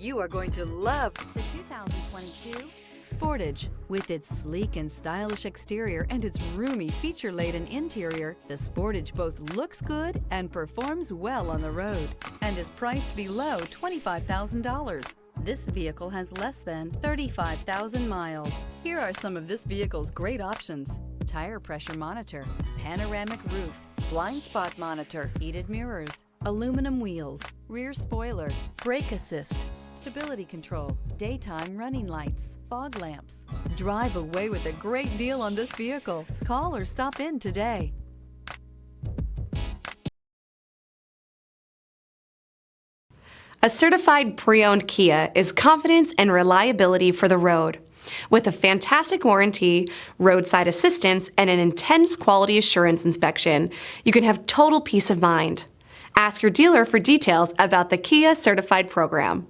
You are going to love the 2022 Sportage. With its sleek and stylish exterior and its roomy, feature-laden interior, the Sportage both looks good and performs well on the road and is priced below $25,000. This vehicle has less than 35,000 miles. Here are some of this vehicle's great options: tire pressure monitor, panoramic roof, blind spot monitor, heated mirrors, aluminum wheels, rear spoiler, brake assist, stability control, daytime running lights, fog lamps. Drive away with a great deal on this vehicle. Call or stop in today. A certified pre-owned Kia is confidence and reliability for the road. With a fantastic warranty, roadside assistance, and an intense quality assurance inspection, you can have total peace of mind. Ask your dealer for details about the Kia Certified program.